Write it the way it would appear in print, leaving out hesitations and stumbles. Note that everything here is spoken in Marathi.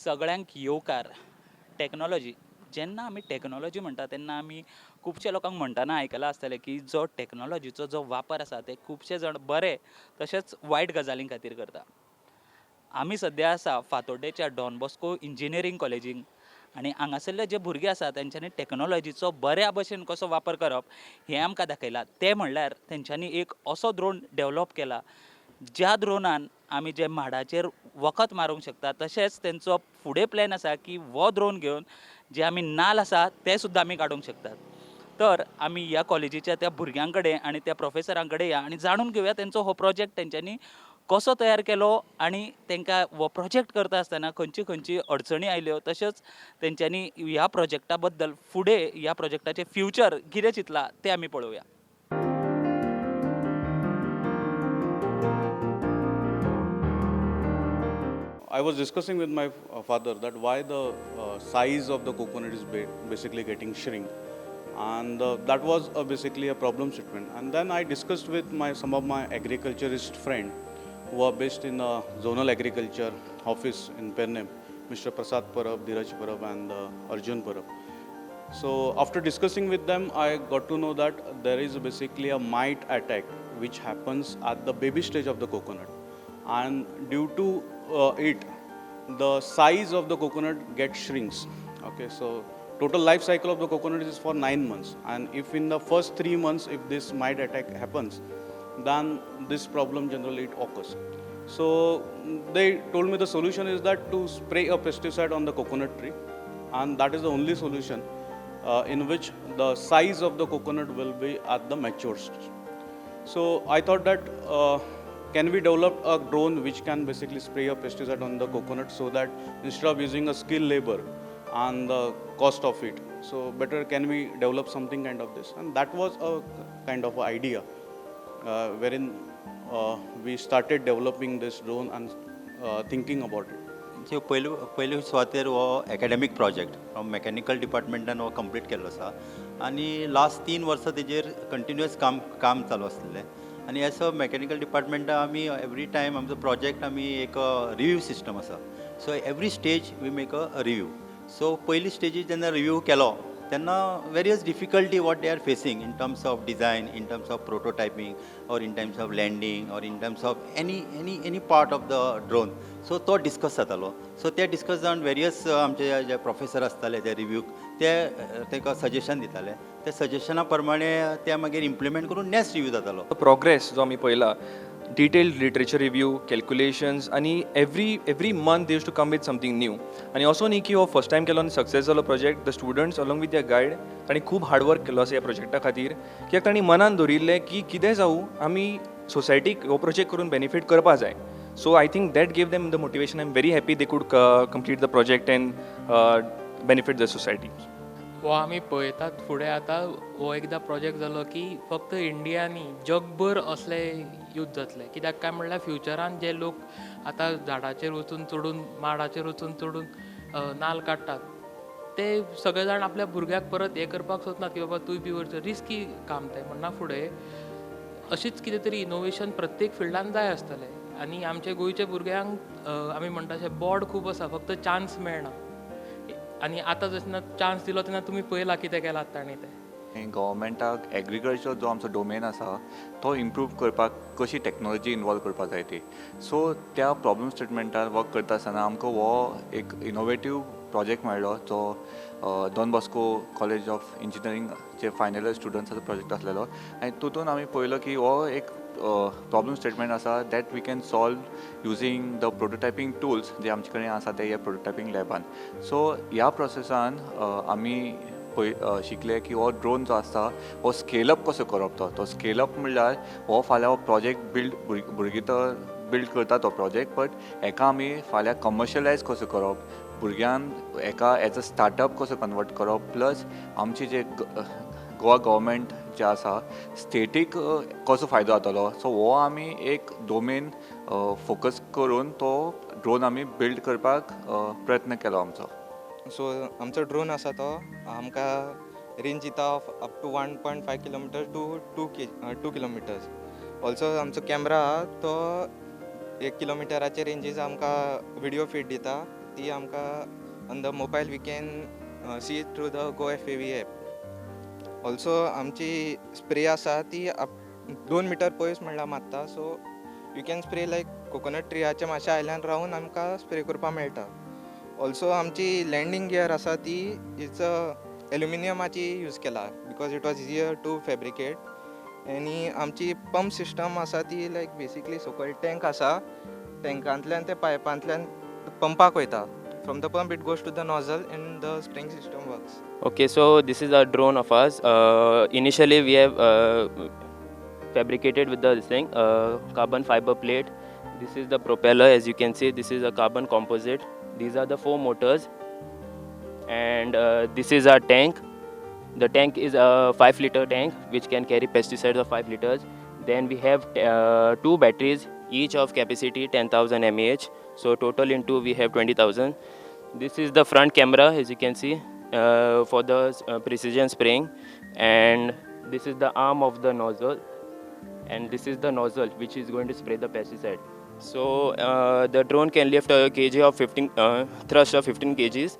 सगळ्यांक येवकार टॅक्नॉलॉजी. जेन्ना आमी टॅक्नॉलॉजी म्हणटा तेन्ना आमी खुबशे लोकांक म्हणटाना आयकलां आसतलें की जो टॅक्नॉलॉजीचो जो वापर आसा ते खुबशे जाण बरे तशेंच वायट गजालीं खातीर करता. आमी सद्या आसा फातोड्डेच्या डॉन बॉस्को इंजिनियरींग कॉलेजीन आनी हांगासरले जे भुरगे आसा तेंच्यांनी टॅक्नॉलॉजीचो बऱ्या भशेन कसो वापर करप हें आमकां दाखयलां. ते म्हणल्यार तेंच्यांनी एक असो ड्रोन डेवलॉप केला ज्या ड्रोनान आमी जे म्हाडाचेर वखद मारूंक शकता. तशेंच तेंचो फुडें प्लॅन आसा की हो ड्रोन घेवन जे आमी नाल्ल आसा ते सुद्दां आमी काडूंक शकतात. तर आमी ह्या कॉलेजीच्या त्या भुरग्यां कडेन आनी त्या प्रोफेसरां कडेन या आनी जाणून घेवया तेंचो हो प्रोजेक्ट तेंच्यांनी कसो तयार केलो आनी तांकां हो प्रोजेक्ट करता आसतना खंयची खंयची अडचणी आयल्यो. तशेंच तेंच्यांनी ह्या प्रोजेक्टा बद्दल फुडें ह्या प्रोजेक्टाचें फ्युचर कितें चिंतलां तें आमी पळोवया. I was discussing with my father that why the size of the coconut is basically getting shrink, and that was basically a problem statement. And then I discussed with some of my agriculturist friend who are based in zonal agriculture office in Pernem, Mr. Prasad Parab, Dheeraj Parab, and Arjun Parab. So after discussing with them, I got to know that there is basically a mite attack which happens at the baby stage of the coconut, and due to it, the size of the coconut gets shrinks. Okay, so total life cycle of the coconut is for 9 months, and if in the first 3 months if this mite attack happens, then this problem generally it occurs. So they told me the solution is that to spray a pesticide on the coconut tree, and that is the only solution in which the size of the coconut will be at the mature stage. So I thought that can we develop a drone which can basically spray a pesticide on the coconut, so that instead of using a skilled labor and the cost of it, so better can we develop something kind of this. And that was a kind of idea wherein we started developing this drone and thinking about it. जे पयले सुवातेर हो एकाडेमीक प्रोजेक्ट फ्रॉम मॅकॅनिकल डिपार्टमेंटान हो कंप्लीट केल्लो आसा आनी लास्ट 3 वर्सां तेजेर कंटिन्युअस काम चालू आसलेलें. आनी एज अ मॅकॅनिकल डिपार्टमेंटा आमी एवरी टायम आमचो प्रोजेक्ट आमी एक रिव्यू सिस्टम आसा. So every stage we make a review. So पयली स्टेजीर जेन्ना रिव्यू केलो तेन्ना various difficulty what they are facing in terms of design, in terms of prototyping, or in terms of landing, or in terms of any part of the drone. So तो डिस्कस जातालो. सो ते डिस्कस जावन वेरियस आमचे जे प्रोफेसर आसताले ते रिव्यूक ते ताका सजेशन दिताले. त्या सजेशना प्रमाणे ते मागीर इम्प्लिमेंट करून नेक्स्ट रिव्यू जातालो. प्रोग्रेस जो आमी पळयला, डिटेल्ड लिटरेचर रिव्यू, कॅल्क्युलेशन्स आनी every month they use to come with something new. आनी असो न्ही की हो फर्स्ट टायम केलो आनी सक्सेस जालो project. The students along with the guide तांणी खूब हार्डवर्क केलो आसा ह्या प्रोजेक्टा खातीर, कित्याक तांणी मनान दवरिल्लें की कितें जावं आमी सोसायटीक हो प्रोजेक्ट करून बेनिफीट करपा जाय. So I think that gave them the motivation. I am very happy they could complete the project end benefit the society. हो आमी पळयतात फुडें आतां हो एकदां प्रोजेक्ट जालो की फक्त इंडिया न्ही जगभर असले यूज जातले. कित्याक काय म्हणल्यार फ्युचरान जे लोक आतां झाडाचेर वचून चडून माडाचेर वचून चडून नाल्ल काडटात ते सगळे जाण आपल्या भुरग्याक परत हें करपाक सोदनात की बाबा तूंय बी वयर रिस्की काम तें म्हणना. फुडें अशीच कितें तरी इनोवेशन प्रत्येक फिल्डान जाय आसतलें. आनी आमच्या गोंयच्या भुरग्यांक आमी म्हणटा अशें बोर्ड खूब आसा, फक्त चान्स मेळना. आनी आतां जेन्ना चान्स दिलो तेन्ना तुमी पळयलां कितें केलां तांणी तें. गव्हर्मेंटाक एग्रीकल्चर जो आमचो डोमेन आसा तो इम्प्रूव करपाक कशी टॅक्नॉलॉजी इनवॉल्व करपाक जाय ती. सो त्या प्रॉब्लम स्टेटमेंटार वर्क करता आसतना आमकां हो एक इनोवेटीव प्रोजेक्ट मेळ्ळो जो डॉन बॉस्को कॉलेज ऑफ इंजिनियरींगचे फायनल इयर स्टुडंट्साचो प्रोजेक्ट आसलेलो. आनी तितून आमी पळयलो की हो एक प्रॉब्लम स्टेटमेंट आसा that we can solve using the prototyping tools जे आमचे कडेन आसा ते ह्या प्रोटोटायपींग लॅबान. सो ह्या प्रोसेसान आमी शिकले की हो ड्रोन जो आसता हो स्केलअप कसो करप. तो स्केलअप म्हणल्यार हो फाल्यां हो प्रोजेक्ट भुरगीं तर बिल्ड करता तो प्रोजेक्ट, बट हेका आमी फाल्यां कमर्शलायज कसो करप, भुरग्यांक हेका एज अ स्टार्टअप कसो कन्वर्ट करप, प्लस आमची जे गोवा गव्हर्मेंट जे आसा स्टेटीक कसो फायदो जातलो. सो हो आमी एक डोमेन फोकस करून तो ड्रोन आमी बिल्ड करपाक प्रयत्न केलो आमचो. सो आमचो ड्रोन आसा तो आमकां रेंज दिता up to 1.5 kilometre to 2 kilometres. Also आमचो कॅमेरा तो 1 किलोमिटराचे रेंजीस आमकां विडियो फीड दिता. ती आमकां on the mobile we can see through the go FAV app. Also आमची स्प्रे आसा ती 2 मिटर पयस म्हणल्यार मारता, so you can spray like coconut ट्रियाच्या मातशा आयल्यान रावन आमकां स्प्रे करपाक मेळटा. ऑल्सो आमची लँडींग गियर आसा ती इज एल्युमिनियमाची यूज केला because it was easier to fabricate. आनी आमची पंप सिस्टम आसा ती लायक बेसिकली सकयल टँक आसा, टँकांतल्यान ते पायपांतल्यान पंपाक वयता. From the pump it goes to the nozzle and the spring system works. Okay, so this is a drone of us. Initially, we have fabricated with this thing, carbon fiber plate. This is the propeller, as you can see. This is a carbon composite. These are the 4 motors, and this is our tank. The tank is a 5-liter tank which can carry pesticides of 5 liters. Then we have 2 batteries, each of capacity 10,000 mAh. So total in 2 we have 20,000. This is the front camera, as you can see, for the precision spraying, and this is the arm of the nozzle, and this is the nozzle which is going to spray the pesticide. So the drone can lift a kg of 15 thrust of 15 kgs,